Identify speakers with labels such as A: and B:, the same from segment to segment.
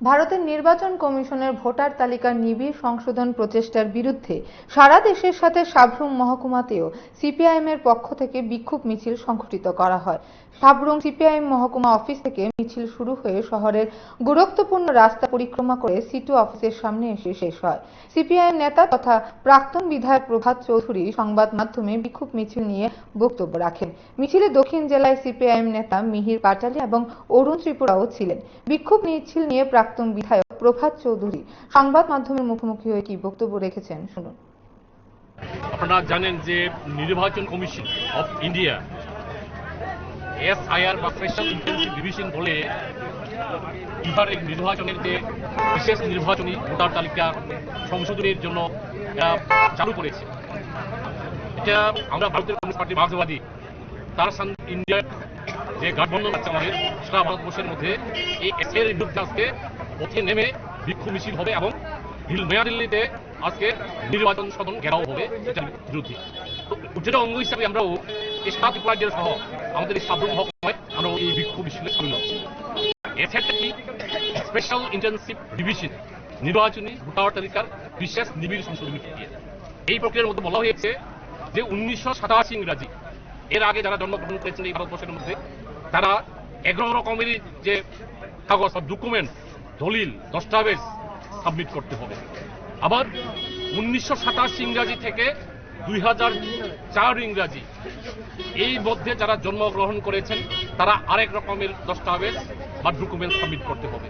A: ভারতের নির্বাচন কমিশনের ভোটার তালিকার নিবিড় সংশোধন প্রচেষ্টার বিরুদ্ধে সারা দেশের সাথে সাব্রুম মহকুমাতেও সিপিআইএম-এর পক্ষ থেকে বিক্ষোভ মিছিল সংঘটিত করা হয়। সাব্রুম সিপিআইএম মহকুমা অফিস থেকে মিছিল শুরু হয়ে শহরের গুরুত্বপূর্ণ রাস্তা পরিক্রমা করে সিটু অফিসের সামনে এসে শেষ হয়। সিপিআইএম নেতা তথা প্রাক্তন বিধায়ক প্রভাত চৌধুরী সংবাদ মাধ্যমে বিক্ষোভ মিছিল নিয়ে বক্তব্য রাখেন। মিছিলে দক্ষিণ জেলায় সিপিআইএম নেতা মিহির পাটালি এবং অরুণ ত্রিপুরাও ছিলেন। বিক্ষোভ মিছিল নিয়ে প্রাক্তন বিধায়ক প্রভাত চৌধুরী সংবাদ মাধ্যমের মুখোমুখি হয়ে কি বক্তব্য রেখেছেন শুনুন।
B: আপনারা জানেন যে নির্বাচন কমিশন অফ ইন্ডিয়া SIR বা স্পেশাল ইন্টেনসিভ ডিভিশন বলে বিহারের নির্বাচনের যে বিশেষ নির্বাচনী ভোটার তালিকা সংশোধনের জন্য চালু করেছে। এটা আমরা ভারতের কমিউনিস্ট পার্টি মার্ক্সবাদী তার ইন্ডিয়ার যে গঠবন্ধন আছে আমাদের সারা ভারতবর্ষের মধ্যে এই এর বিরুদ্ধে আজকে পথে নেমে বিক্ষোভ মিছিল হবে এবং নয়াদিল্লিতে আজকে নির্বাচন সদন ঘেরাও হবে এটার বিরুদ্ধে। যেটা অঙ্গ হিসাবে আমরাও এই সাত রাজ্যের সহ আমাদের এই সাব্রুম মহকুমায় আমরা এই বিক্ষোভ মিছিলে সামিল হচ্ছি। এছাড়া কি স্পেশাল ইন্টেনসিভ ডিভিশন নির্বাচনী ভোটার তালিকার বিশেষ নিবিড় সংশোধনী প্রক্রিয়া। এই প্রক্রিয়ার মধ্যে বলা হয়েছে যে 1987 ইংরাজি এর আগে যারা জন্মগ্রহণ করেছেন এই ভারতবর্ষের মধ্যে তারা 11 রকমের যে কাগজ বা ডকুমেন্ট দলিল দস্তাবেজ সাবমিট করতে হবে। আবার 1987 ইংরাজি থেকে 2004 ইংরাজি এই মধ্যে যারা জন্মগ্রহণ করেছেন তারা আরেক রকমের দস্তাবেজ বা ডকুমেন্ট সাবমিট করতে হবে।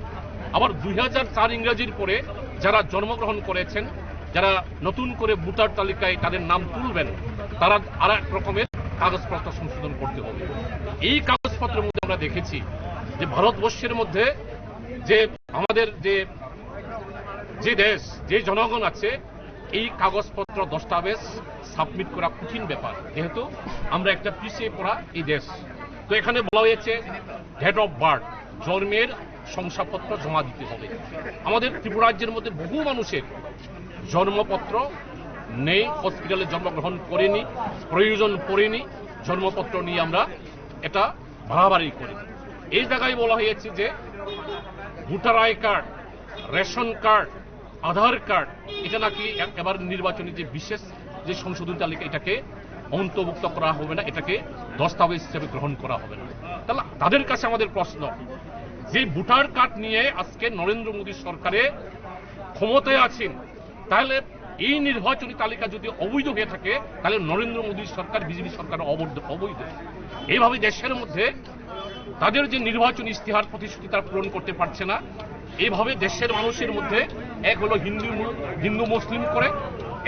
B: আবার 2004 ইংরাজির পরে যারা জন্মগ্রহণ করেছেন যারা নতুন করে ভোটার তালিকায় তাদের নাম তুলবেন তারা আরেক রকমের কাগজপত্র সংশোধন করতে হবে। এই কাগজপত্রের মধ্যে আমরা দেখেছি যে ভারতবর্ষের মধ্যে যে আমাদের যে দেশ যে জনগণ আছে এই কাগজপত্র দস্তাবেজ সাবমিট করা কঠিন ব্যাপার, যেহেতু আমরা একটা পিছিয়ে পড়া এই দেশ। তো এখানে বলা হয়েছে ডেট অফ বার্থ জন্মের শংসাপত্র জমা দিতে হবে। আমাদের ত্রিপুরা রাজ্যের মধ্যে বহু মানুষের জন্মপত্র নেই, হসপিটালে জন্মগ্রহণ করেনি, প্রয়োজন পড়েনি, জন্মপত্র নিয়ে আমরা এটা বাড়াবাড়ি করি। এই জায়গায় বলা হয়েছে যে voter I card, ration card, Aadhaar card এটা নাকি এবার নির্বাচনী যে বিশেষ যে সংশোধন তালিকা এটাকে অন্তর্ভুক্ত করা হবে না, এটাকে দস্তাবেজ হিসেবে গ্রহণ করা হবে না। তাহলে তাদের কাছে আমাদের প্রশ্ন যে ভোটার কার্ড নিয়ে আজকে নরেন্দ্র মোদী সরকারে ক্ষমতায় আছেন, তাহলে এই নির্বাচনী তালিকা যদি অবৈধ হয়ে থাকে তাহলে নরেন্দ্র মোদী সরকার বিজেপি সরকার অবৈধ। এইভাবে দেশের মধ্যে তাদের যে নির্বাচনী ইস্তেহার প্রতিশ্রুতি তারা পূরণ করতে পারছে না। এইভাবে দেশের মানুষের মধ্যে এক হলো হিন্দু মুসলিম করে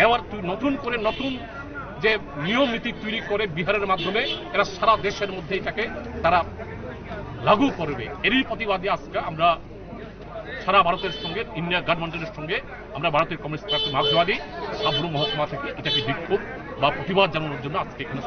B: এবার নতুন করে নতুন যে নিয়ম নীতি তৈরি করে বিহারের মাধ্যমে এরা সারা দেশের মধ্যে এটাকে তারা লাগু করবে। এরই প্রতিবাদে আজকে আমরা সারা ভারতের সঙ্গে ইন্ডিয়া গঠবন্ধনের সঙ্গে আমরা ভারতের কমিউনিস্ট পার্টি মার্ক্সবাদী সাব্রুম মহকুমা থেকে এটাকে বিক্ষোভ বা প্রতিবাদ জানানোর জন্য আজকে এখানে